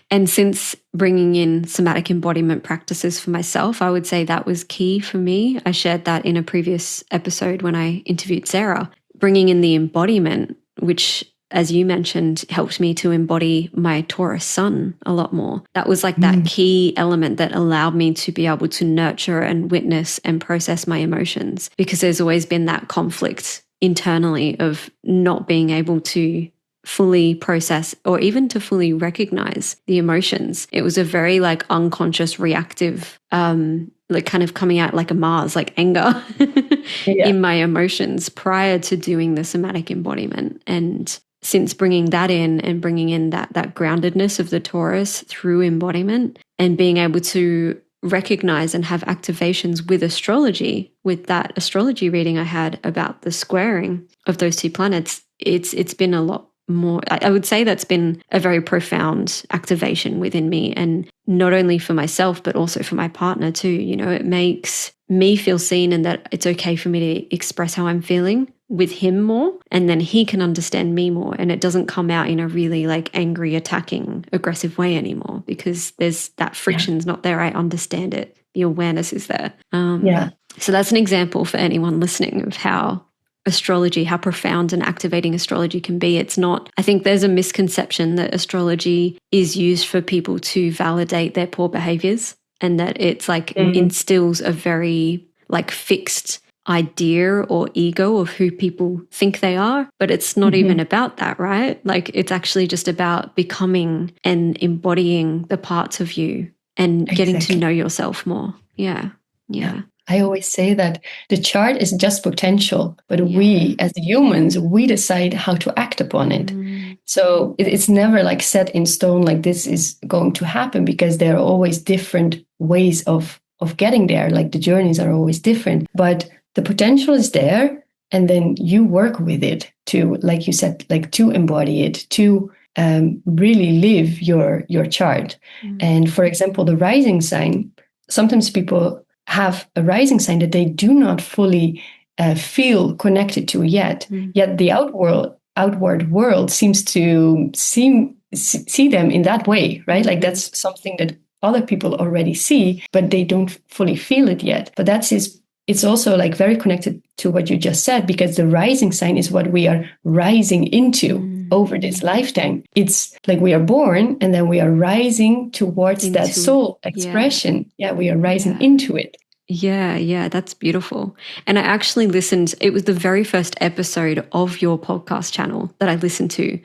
And since bringing in somatic embodiment practices for myself, I would say that was key for me. I shared that in a previous episode when I interviewed Sarah. Bringing in the embodiment, which, as you mentioned, helped me to embody my Taurus sun a lot more. That was like that key element that allowed me to be able to nurture and witness and process my emotions, because there's always been that conflict internally of not being able to fully process or even to fully recognize the emotions. It was a very like unconscious reactive, like kind of coming out like a Mars, like anger in my emotions prior to doing the somatic embodiment. And since bringing that in and bringing in that groundedness of the Taurus through embodiment and being able to recognize and have activations with astrology, with that astrology reading I had about the squaring of those two planets, it's been a lot more. I would say that's been a very profound activation within me, and not only for myself, but also for my partner too. You know, it makes me feel seen, and that it's okay for me to express how I'm feeling with him more, and then he can understand me more, and it doesn't come out in a really like angry, attacking, aggressive way anymore, because there's that friction's not there. I understand it. The awareness is there. So that's an example for anyone listening of how astrology, how profound and activating astrology can be. It's not, I think there's a misconception that astrology is used for people to validate their poor behaviors, and that it's like instills a very like fixed idea or ego of who people think they are. But it's not even about that, right? Like it's actually just about becoming and embodying the parts of you and getting to know yourself more. Yeah. I always say that the chart is just potential, but we as humans, we decide how to act upon it. So it's never like set in stone, like this is going to happen, because there are always different ways of getting there. Like the journeys are always different, but the potential is there. And then you work with it to, like you said, like to embody it, to really live your chart. And for example, the rising sign, sometimes people have a rising sign that they do not fully feel connected to yet the outward world seems to see them in that way, right? Like that's something that other people already see, but they don't fully feel it yet. But it's also like very connected to what you just said, because the rising sign is what we are rising into over this lifetime. It's like we are born and then we are rising towards that soul expression. Yeah, we are rising into it. Yeah, that's beautiful. And I actually listened, it was the very first episode of your podcast channel that I listened to,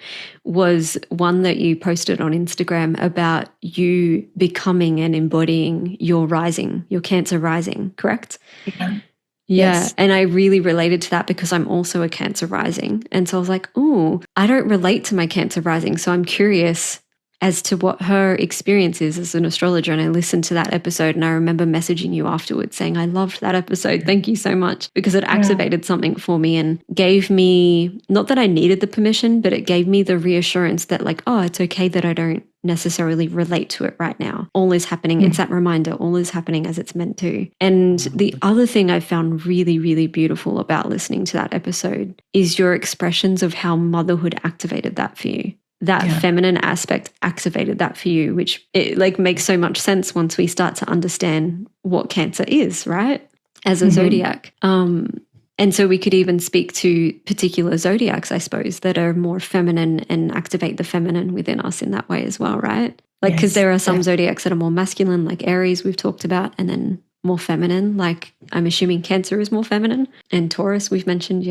was one that you posted on Instagram about you becoming and embodying your rising, your Cancer rising, correct? Yeah. Yes. And I really related to that because I'm also a Cancer rising. And so I was like, oh, I don't relate to my Cancer rising. So I'm curious as to what her experience is as an astrologer. And I listened to that episode and I remember messaging you afterwards saying, I loved that episode. Thank you so much, because it activated something for me and gave me, not that I needed the permission, but it gave me the reassurance that like, oh, it's okay that I don't necessarily relate to it right now. All is happening. It's that reminder, all is happening as it's meant to. And the other thing I found really, really beautiful about listening to that episode is your expressions of how motherhood activated that for you. That feminine aspect activated that for you, which it like makes so much sense once we start to understand what Cancer is, right? As a zodiac. And so we could even speak to particular zodiacs, I suppose, that are more feminine and activate the feminine within us in that way as well, right? Like, because there are some zodiacs that are more masculine, like Aries we've talked about, and then more feminine, like I'm assuming Cancer is more feminine, and Taurus we've mentioned,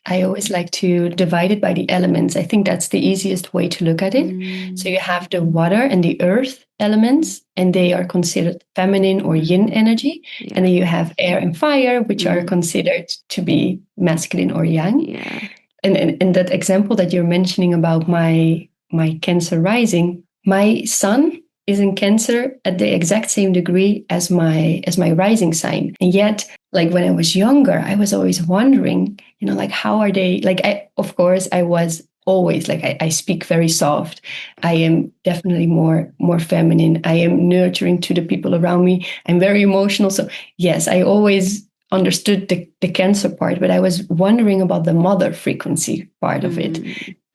I always like to divide it by the elements. I think that's the easiest way to look at it. So you have the water and the earth elements, and they are considered feminine or yin energy. And then you have air and fire, which are considered to be masculine or yang. And that example that you're mentioning about my Cancer rising, my sun is in Cancer at the exact same degree as my rising sign. And yet, like when I was younger, I was always wondering, like how are they? Like, of course, I was always like I speak very soft. I am definitely more feminine. I am nurturing to the people around me. I'm very emotional. So yes, I always understood the Cancer part, but I was wondering about the mother frequency part of it.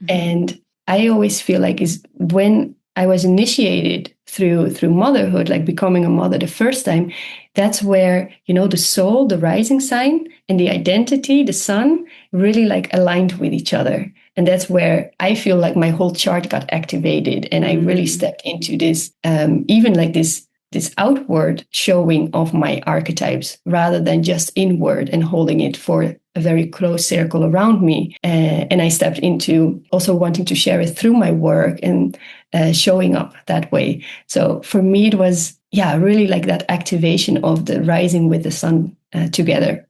And I always feel like is when I was initiated through motherhood, like becoming a mother the first time, that's where, the soul, the rising sign, and the identity, the sun, really like aligned with each other. And that's where I feel like my whole chart got activated. And I really stepped into this, even like this outward showing of my archetypes rather than just inward and holding it for a very close circle around me. And I stepped into also wanting to share it through my work and showing up that way. So for me, it was, really like that activation of the rising with the sun together.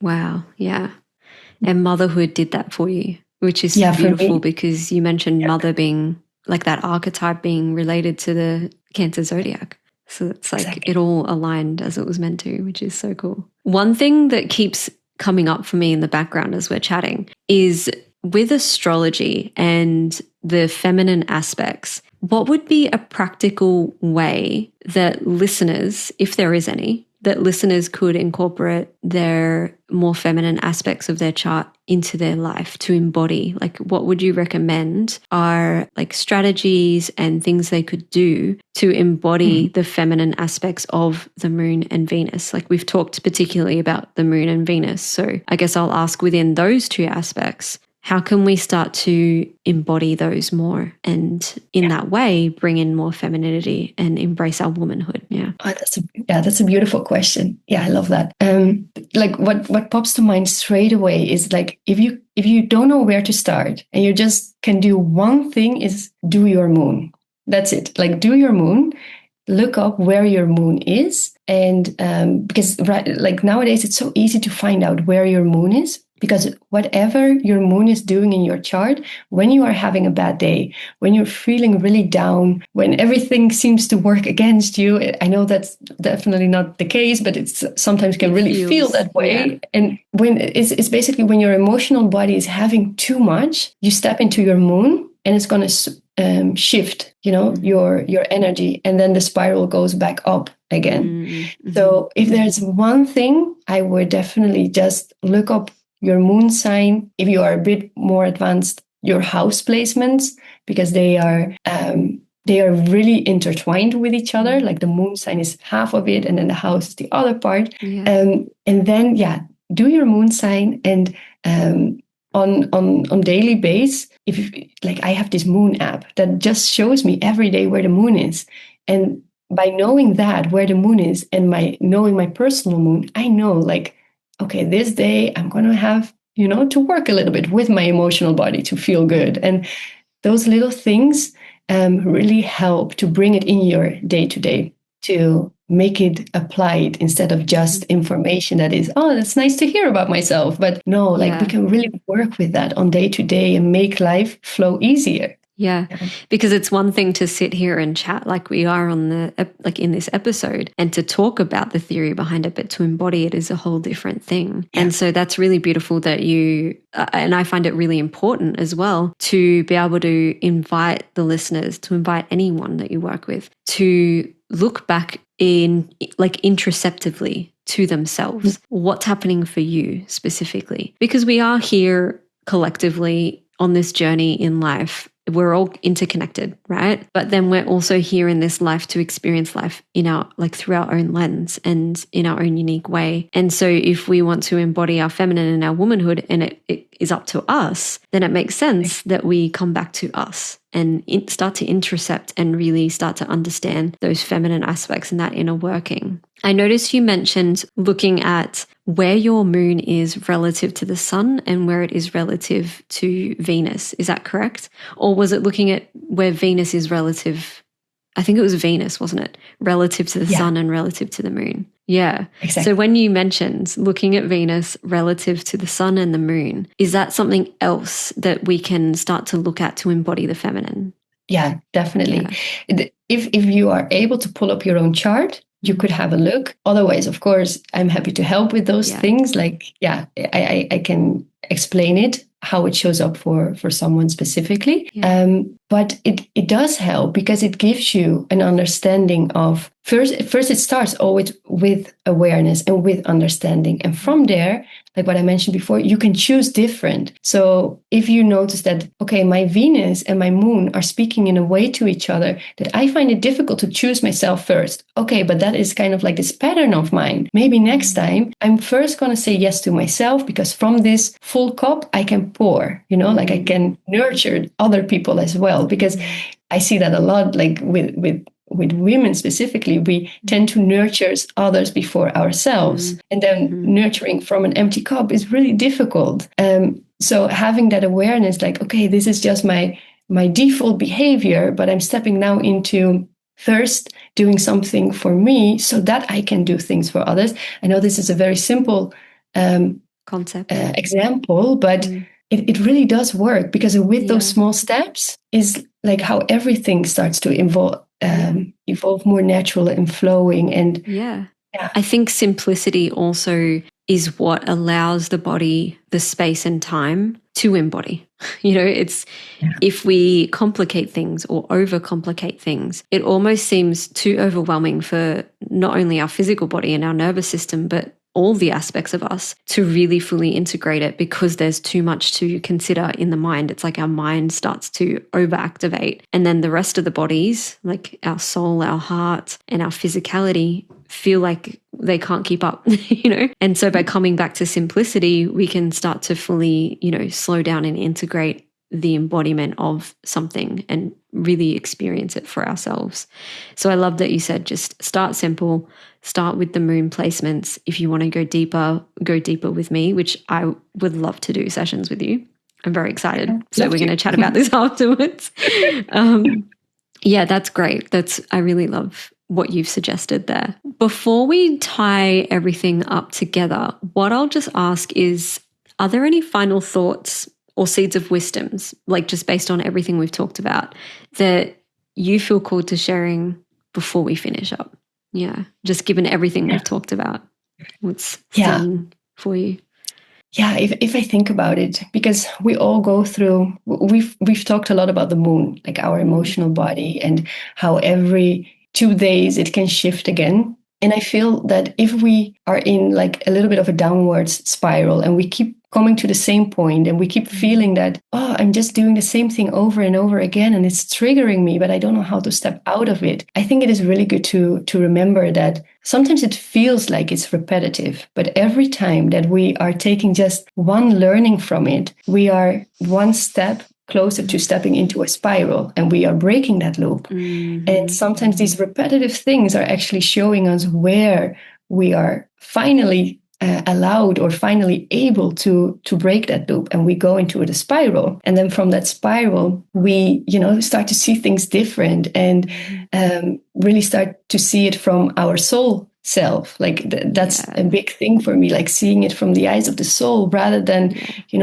Wow. Yeah. And motherhood did that for you, which is beautiful because you mentioned mother being like that archetype being related to the Cancer zodiac. So it's like it all aligned as it was meant to, which is so cool. One thing that keeps coming up for me in the background as we're chatting is with astrology and the feminine aspects, what would be a practical way that listeners, if there is any, that listeners could incorporate their more feminine aspects of their chart into their life to embody? Like, what would you recommend are like strategies and things they could do to embody the feminine aspects of the moon and Venus? Like we've talked particularly about the moon and Venus. So I guess I'll ask within those two aspects, how can we start to embody those more and in that way bring in more femininity and embrace our womanhood? That's a beautiful question. I love that. Like what pops to mind straight away is like if you don't know where to start and you just can do one thing, is do your moon. That's it. Like do your moon look up where your moon is. And because like nowadays, it's so easy to find out where your moon is. Because whatever your moon is doing in your chart, when you are having a bad day, when you're feeling really down, when everything seems to work against you, I know that's definitely not the case, but it's sometimes can really feel that way. Yeah. And when it's basically when your emotional body is having too much, you step into your moon and it's going to shift, your energy, and then the spiral goes back up again. Mm-hmm. So if there's one thing, I would definitely just look up your moon sign. If you are a bit more advanced, your house placements, because they are really intertwined with each other. Like the moon sign is half of it, and then the house is the other part. Yeah. And then do your moon sign, and on daily base, if like I have this moon app that just shows me every day where the moon is, and by knowing that where the moon is and knowing my personal moon, I know like, okay, this day I'm going to have, to work a little bit with my emotional body to feel good. And those little things really help to bring it in your day-to-day, to make it applied instead of just information that is, oh, that's nice to hear about myself. But no, we can really work with that on day-to-day and make life flow easier. Yeah, because it's one thing to sit here and chat like we are on in this episode and to talk about the theory behind it, but to embody it is a whole different thing. Yeah. And so that's really beautiful that you, and I find it really important as well, to be able to invite the listeners, to invite anyone that you work with to look back introspectively to themselves. What's happening for you specifically? Because we are here collectively on this journey in life. We're all interconnected, right? But then we're also here in this life to experience life in our, through our own lens and in our own unique way. And so if we want to embody our feminine and our womanhood, and it is up to us, then it makes sense that we come back to us and start to intercept and really start to understand those feminine aspects and that inner working. I noticed you mentioned looking at where your moon is relative to the sun and where it is relative to Venus. Is that correct? Or was it looking at where Venus is relative? I think it was Venus, wasn't it? Relative to the sun and relative to the moon. Yeah. Exactly. So when you mentioned looking at Venus relative to the sun and the moon, is that something else that we can start to look at to embody the feminine? Yeah, definitely. Yeah. If you are able to pull up your own chart, you could have a look. Otherwise, of course, I'm happy to help with those things. I can explain it, how it shows up for someone specifically. Yeah. But it does help because it gives you an understanding of, first it starts always with awareness and with understanding. And from there, like what I mentioned before, you can choose different. So if you notice that, okay, my Venus and my moon are speaking in a way to each other that I find it difficult to choose myself first. Okay, but that is kind of like this pattern of mine. Maybe next time I'm first going to say yes to myself, because from this full cup, I can pour, I can nurture other people as well. Because I see that a lot, like with women specifically, we tend to nurture others before ourselves. And then nurturing from an empty cup is really difficult. So having that awareness, like, okay, this is just my default behavior, but I'm stepping now into first doing something for me so that I can do things for others. I know this is a very simple concept example, but it really does work, because with those small steps is like how everything starts to evolve more natural and flowing. And I think simplicity also is what allows the body the space and time to embody. It's if we complicate things or overcomplicate things, it almost seems too overwhelming for not only our physical body and our nervous system, but all the aspects of us to really fully integrate it, because there's too much to consider in the mind. It's like our mind starts to overactivate, and then the rest of the bodies, like our soul, our heart, and our physicality, feel like they can't keep up, And so by coming back to simplicity, we can start to fully, slow down and integrate the embodiment of something and really experience it for ourselves. So I love that you said just start simple, start with the moon placements. If you want to go deeper with me, which I would love to do sessions with you. I'm very excited. So we're going to chat about this afterwards. Yeah, that's great. I really love what you've suggested there. Before we tie everything up together, what I'll just ask is, are there any final thoughts or seeds of wisdoms, like just based on everything we've talked about, that you feel called to sharing before we finish up? Yeah, just given everything we've talked about, what's sitting for you? Yeah, if I think about it, because we all go through, we've talked a lot about the moon, like our emotional body, and how every 2 days it can shift again. And I feel that if we are in like a little bit of a downwards spiral and we keep coming to the same point and we keep feeling that, oh, I'm just doing the same thing over and over again and it's triggering me, but I don't know how to step out of it. I think it is really good to remember that sometimes it feels like it's repetitive, but every time that we are taking just one learning from it, we are one step closer to stepping into a spiral and we are breaking that loop. And sometimes these repetitive things are actually showing us where we are finally allowed or finally able to break that loop, and we go into the spiral. And then from that spiral, we start to see things different and really start to see it from our soul self. Like that's a big thing for me, like seeing it from the eyes of the soul rather than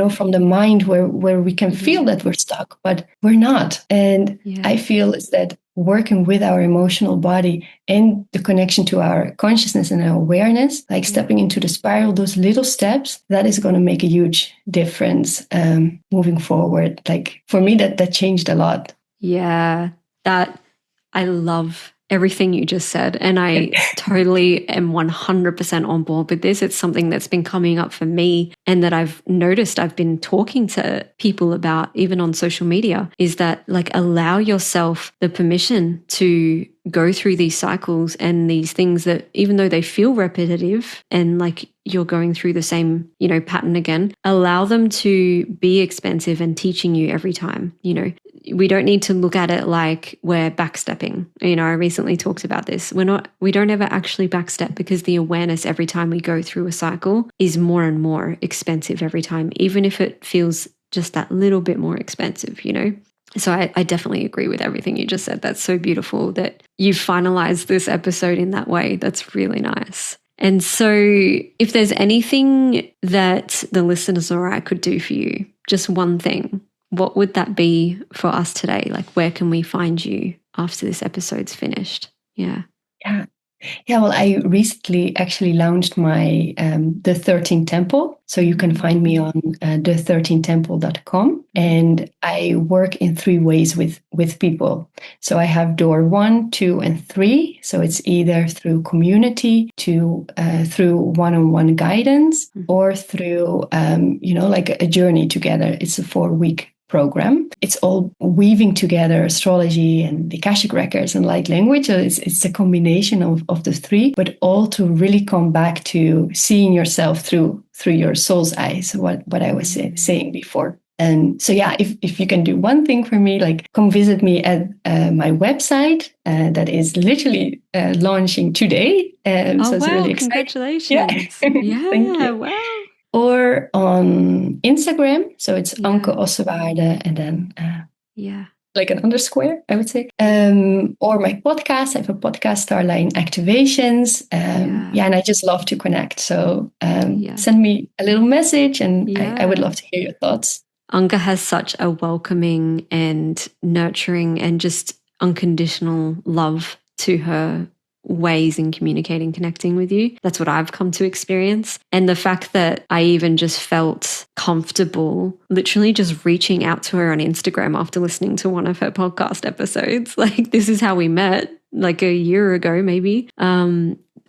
from the mind where we can feel that we're stuck, but we're not. And I feel is that working with our emotional body and the connection to our consciousness and our awareness, like stepping into the spiral, those little steps, that is going to make a huge difference moving forward. Like for me, that changed a lot. Yeah, that I love everything you just said. And I totally am 100% on board with this. It's something that's been coming up for me and that I've noticed I've been talking to people about, even on social media, is that like allow yourself the permission to go through these cycles and these things that even though they feel repetitive and like you're going through the same, pattern again, allow them to be expensive and teaching you every time. We don't need to look at it like we're backstepping. I recently talked about this. We don't ever actually backstep because the awareness every time we go through a cycle is more and more expensive every time, even if it feels just that little bit more expensive, So I definitely agree with everything you just said. That's so beautiful that you've finalized this episode in that way. That's really nice. And so if there's anything that the listeners or I could do for you, just one thing, what would that be for us today? Like, where can we find you after this episode's finished? Yeah. Well, I recently actually launched my The 13th Temple. So you can find me on the13temple.com. And I work in 3 ways with people. So I have door 1, 2, and 3. So it's either through community, through one-on-one guidance, or through, like a journey together. It's a 4-week program. It's all weaving together astrology and the Akashic records and light language. So it's a combination of the 3, but all to really come back to seeing yourself through your soul's eyes, what I was saying before. And so, if you can do one thing for me, like come visit me at my website that is literally launching today. So it's really exciting. Congratulations. Yeah. Thank you. Wow. Or on Instagram. So it's Anke Ossewaarde and then like an underscore, I would say. Or my podcast. I have a podcast, Starline Activations. And I just love to connect. So send me a little message and I would love to hear your thoughts. Anke has such a welcoming and nurturing and just unconditional love to her ways in communicating, connecting with you. That's what I've come to experience. And the fact that I even just felt comfortable literally just reaching out to her on Instagram after listening to one of her podcast episodes, like this is how we met like a year ago maybe,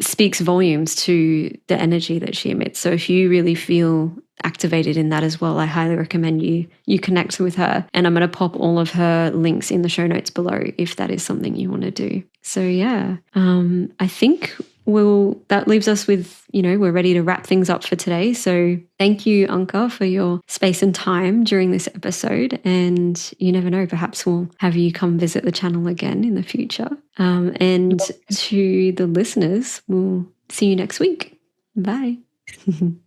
speaks volumes to the energy that she emits. So if you really feel activated in that as well, I highly recommend you connect with her. And I'm going to pop all of her links in the show notes below if that is something you want to do. So I think that leaves us with, we're ready to wrap things up for today. So thank you, Anke, for your space and time during this episode. And you never know, perhaps we'll have you come visit the channel again in the future. And to the listeners, we'll see you next week. Bye.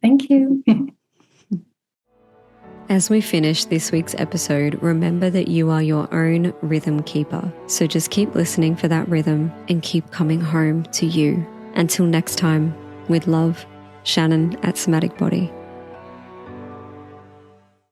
Thank you. As we finish this week's episode, remember that you are your own rhythm keeper. So just keep listening for that rhythm and keep coming home to you. Until next time, with love, Shannon at Somatic Body.